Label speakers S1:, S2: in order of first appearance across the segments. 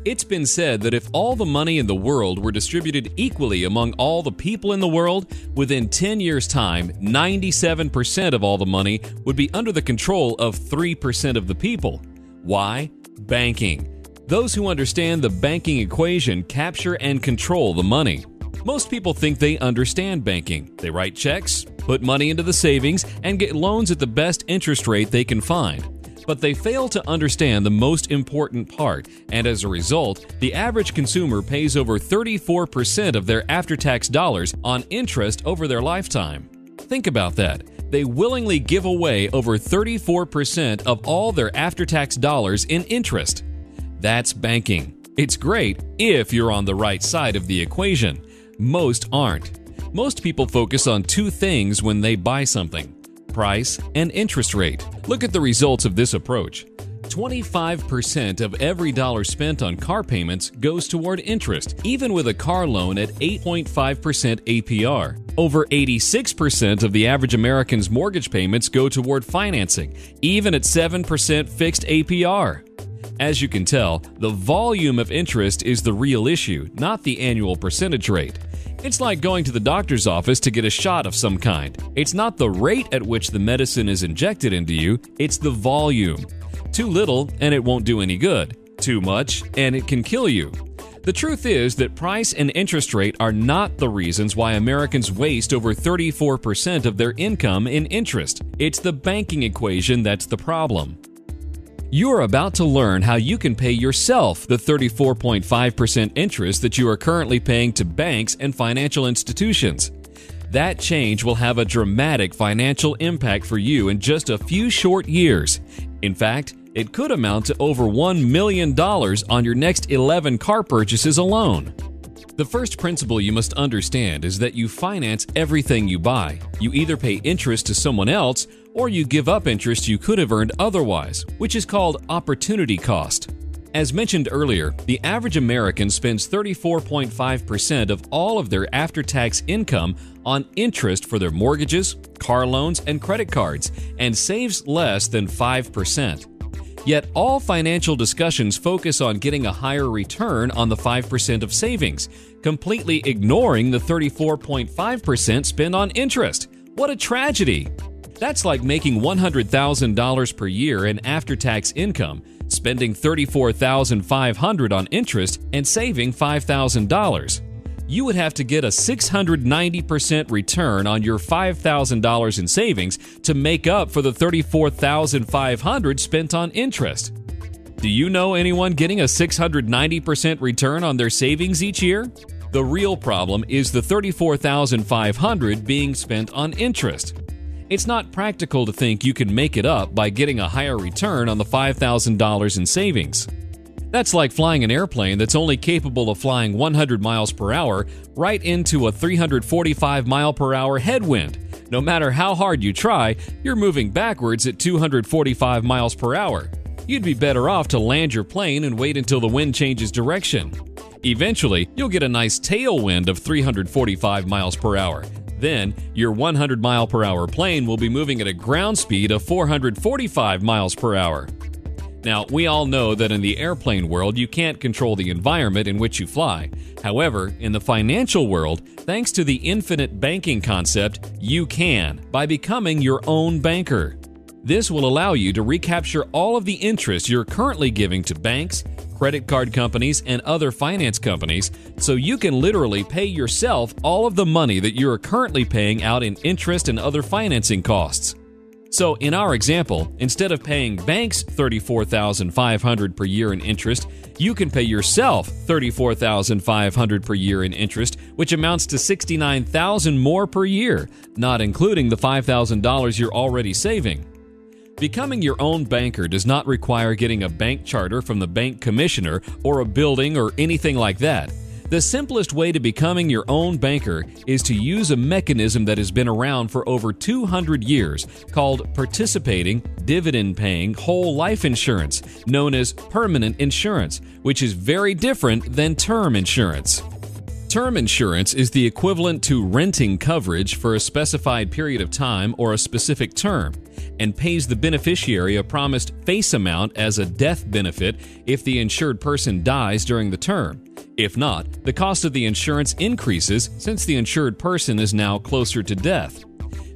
S1: It's been said that if all the money in the world were distributed equally among all the people in the world, within 10 years' time, 97% of all the money would be under the control of 3% of the people. Why? Banking. Those who understand the banking equation capture and control the money. Most people think they understand banking. They write checks, put money into the savings, and get loans at the best interest rate they can find. But they fail to understand the most important part, and as a result, the average consumer pays over 34% of their after-tax dollars on interest over their lifetime. Think about that. They willingly give away over 34% of all their after-tax dollars in interest. That's banking. It's great if you're on the right side of the equation. Most aren't. Most people focus on two things when they buy something: price and interest rate. Look at the results of this approach. 25% of every dollar spent on car payments goes toward interest, even with a car loan at 8.5% APR. Over 86% of the average American's mortgage payments go toward financing, even at 7% fixed APR. As you can tell, the volume of interest is the real issue, not the annual percentage rate. It's like going to the doctor's office to get a shot of some kind. It's not the rate at which the medicine is injected into you, it's the volume. Too little and it won't do any good. Too much and it can kill you. The truth is that price and interest rate are not the reasons why Americans waste over 34% of their income in interest. It's the banking equation that's the problem. You're about to learn how you can pay yourself the 34.5% interest that you are currently paying to banks and financial institutions. That change will have a dramatic financial impact for you in just a few short years. In fact, it could amount to over $1 million on your next 11 car purchases alone. The first principle you must understand is that you finance everything you buy. You either pay interest to someone else or you give up interest you could have earned otherwise, which is called opportunity cost. As mentioned earlier, the average American spends 34.5% of all of their after-tax income on interest for their mortgages, car loans, and credit cards, and saves less than 5%. Yet all financial discussions focus on getting a higher return on the 5% of savings, completely ignoring the 34.5% spent on interest. What a tragedy! That's like making $100,000 per year in after-tax income, spending $34,500 on interest, and saving $5,000. You would have to get a 690% return on your $5,000 in savings to make up for the $34,500 spent on interest. Do you know anyone getting a 690% return on their savings each year? The real problem is the $34,500 being spent on interest. It's not practical to think you can make it up by getting a higher return on the $5,000 in savings. That's like flying an airplane that's only capable of flying 100 miles per hour right into a 345 mile per hour headwind. No matter how hard you try, you're moving backwards at 245 miles per hour. You'd be better off to land your plane and wait until the wind changes direction. Eventually, you'll get a nice tailwind of 345 miles per hour. Then, your 100 mile per hour plane will be moving at a ground speed of 445 miles per hour. Now, we all know that in the airplane world, you can't control the environment in which you fly. However, in the financial world, thanks to the infinite banking concept, you can, by becoming your own banker. This will allow you to recapture all of the interest you're currently giving to banks, credit card companies, and other finance companies, so you can literally pay yourself all of the money that you are currently paying out in interest and other financing costs. So in our example, instead of paying banks $34,500 per year in interest, you can pay yourself $34,500 per year in interest, which amounts to $69,000 more per year, not including the $5,000 you're already saving. Becoming your own banker does not require getting a bank charter from the bank commissioner or a building or anything like that. The simplest way to becoming your own banker is to use a mechanism that has been around for over 200 years called participating, dividend-paying whole life insurance, known as permanent insurance, which is very different than term insurance. Term insurance is the equivalent to renting coverage for a specified period of time or a specific term. and pays the beneficiary a promised face amount as a death benefit if the insured person dies during the term. If not, the cost of the insurance increases since the insured person is now closer to death.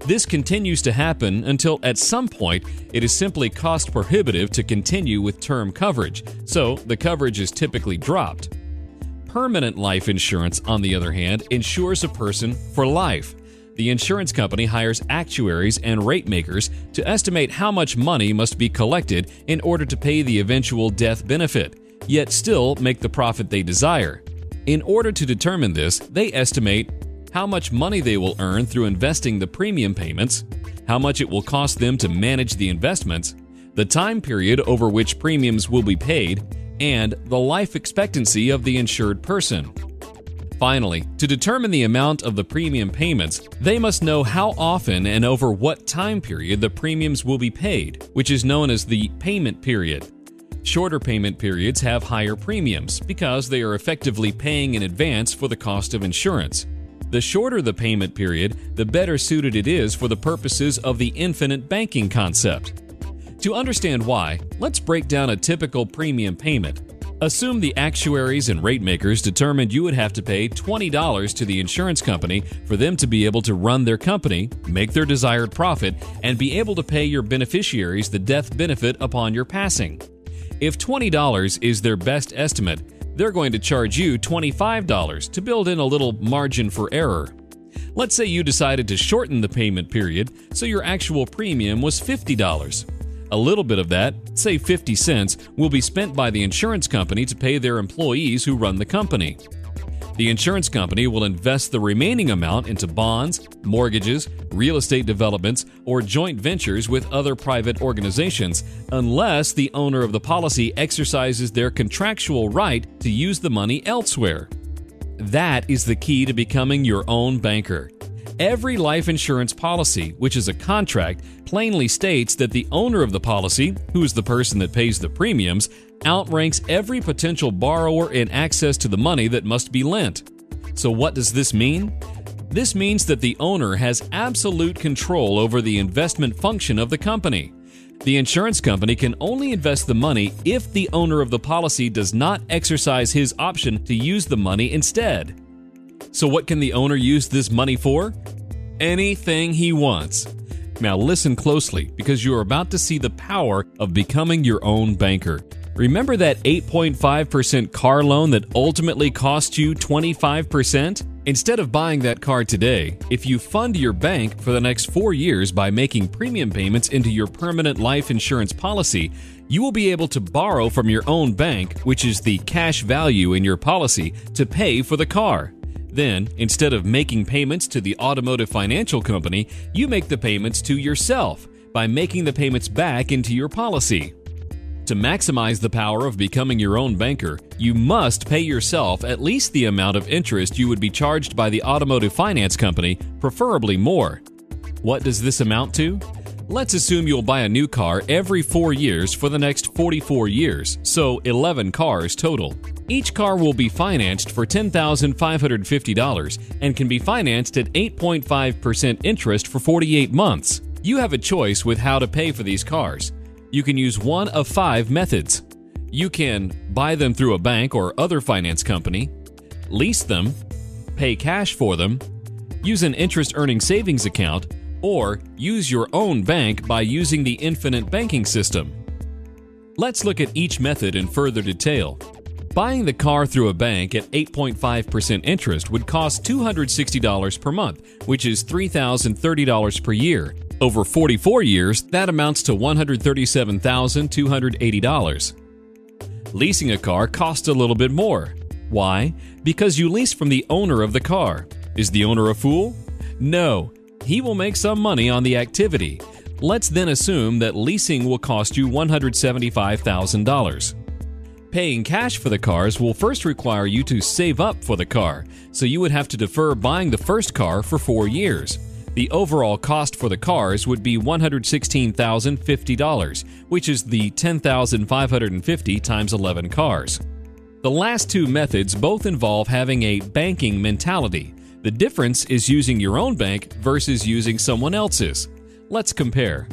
S1: This continues to happen until at some point it is simply cost prohibitive to continue with term coverage, so the coverage is typically dropped. Permanent life insurance, on the other hand, insures a person for life. The insurance company hires actuaries and rate makers to estimate how much money must be collected in order to pay the eventual death benefit, yet still make the profit they desire. In order to determine this, they estimate how much money they will earn through investing the premium payments, how much it will cost them to manage the investments, the time period over which premiums will be paid, and the life expectancy of the insured person. Finally, to determine the amount of the premium payments, they must know how often and over what time period the premiums will be paid, which is known as the payment period. Shorter payment periods have higher premiums because they are effectively paying in advance for the cost of insurance. The shorter the payment period, the better suited it is for the purposes of the infinite banking concept. To understand why, let's break down a typical premium payment. Assume the actuaries and rate makers determined you would have to pay $20 to the insurance company for them to be able to run their company, make their desired profit, and be able to pay your beneficiaries the death benefit upon your passing. If $20 is their best estimate, they're going to charge you $25 to build in a little margin for error. Let's say you decided to shorten the payment period, so your actual premium was $50. A little bit of that, say 50 cents, will be spent by the insurance company to pay their employees who run the company. The insurance company will invest the remaining amount into bonds, mortgages, real estate developments, or joint ventures with other private organizations, unless the owner of the policy exercises their contractual right to use the money elsewhere. That is the key to becoming your own banker. Every life insurance policy, which is a contract, plainly states that the owner of the policy, who is the person that pays the premiums, outranks every potential borrower in access to the money that must be lent. So what does this mean? This means that the owner has absolute control over the investment function of the company. The insurance company can only invest the money if the owner of the policy does not exercise his option to use the money instead. So what can the owner use this money for? Anything he wants. Now listen closely, because you are about to see the power of becoming your own banker. Remember that 8.5% car loan that ultimately cost you 25%? Instead of buying that car today, if you fund your bank for the next 4 years by making premium payments into your permanent life insurance policy, you will be able to borrow from your own bank, which is the cash value in your policy, to pay for the car. Then, instead of making payments to the automotive financial company, you make the payments to yourself by making the payments back into your policy. To maximize the power of becoming your own banker, you must pay yourself at least the amount of interest you would be charged by the automotive finance company, preferably more. What does this amount to? Let's assume you'll buy a new car every 4 years for the next 44 years, so 11 cars total. Each car will be financed for $10,550 and can be financed at 8.5% interest for 48 months. You have a choice with how to pay for these cars. You can use one of 5 methods. You can buy them through a bank or other finance company, lease them, pay cash for them, use an interest-earning savings account, or use your own bank by using the infinite banking system. Let's look at each method in further detail. Buying the car through a bank at 8.5% interest would cost $260 per month, which is $3,030 per year. Over 44 years, that amounts to $137,280. Leasing a car costs a little bit more. Why? Because you lease from the owner of the car. Is the owner a fool? No. He will make some money on the activity. Let's then assume that leasing will cost you $175,000. Paying cash for the cars will first require you to save up for the car, so you would have to defer buying the first car for 4 years. The overall cost for the cars would be $116,050, which is the $10,550 times 11 cars. The last 2 methods both involve having a banking mentality. The difference is using your own bank versus using someone else's. Let's compare.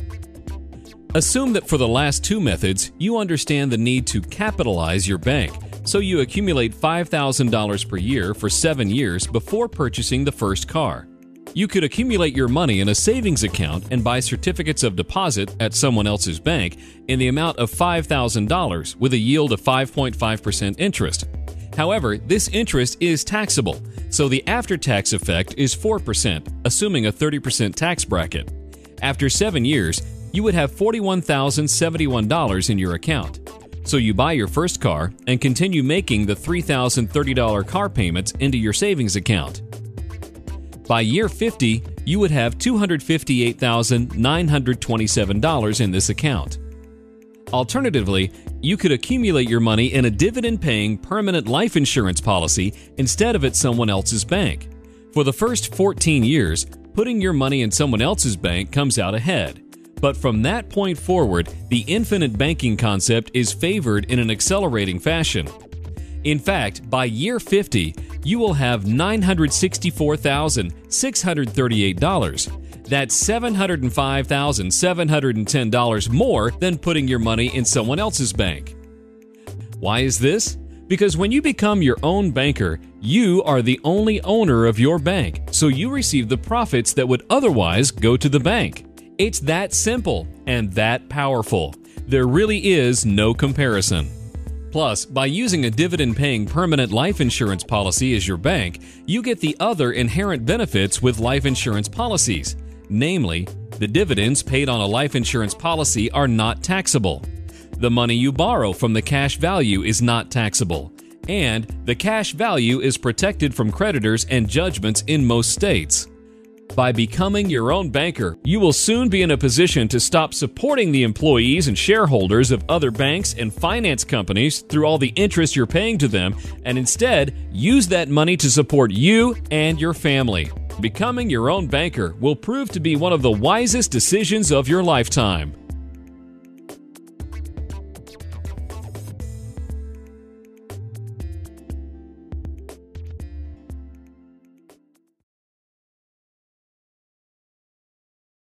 S1: Assume that for the last two methods, you understand the need to capitalize your bank, so you accumulate $5,000 per year for 7 years before purchasing the first car. You could accumulate your money in a savings account and buy certificates of deposit at someone else's bank in the amount of $5,000 with a yield of 5.5% interest. However, this interest is taxable, so the after-tax effect is 4%, assuming a 30% tax bracket. After 7 years, you would have $41,071 in your account. So you buy your first car and continue making the $3,030 car payments into your savings account. By year 50, you would have $258,927 in this account. Alternatively, you could accumulate your money in a dividend-paying permanent life insurance policy instead of at someone else's bank. For the first 14 years, putting your money in someone else's bank comes out ahead. But from that point forward, the infinite banking concept is favored in an accelerating fashion. In fact, by year 50, you will have $964,638. That's $705,710 more than putting your money in someone else's bank. Why is this? Because when you become your own banker, you are the only owner of your bank, so you receive the profits that would otherwise go to the bank. It's that simple and that powerful. There really is no comparison. Plus, by using a dividend-paying permanent life insurance policy as your bank, you get the other inherent benefits with life insurance policies. Namely, the dividends paid on a life insurance policy are not taxable. The money you borrow from the cash value is not taxable. And the cash value is protected from creditors and judgments in most states. By becoming your own banker, you will soon be in a position to stop supporting the employees and shareholders of other banks and finance companies through all the interest you're paying to them, and instead use that money to support you and your family. Becoming your own banker will prove to be one of the wisest decisions of your lifetime.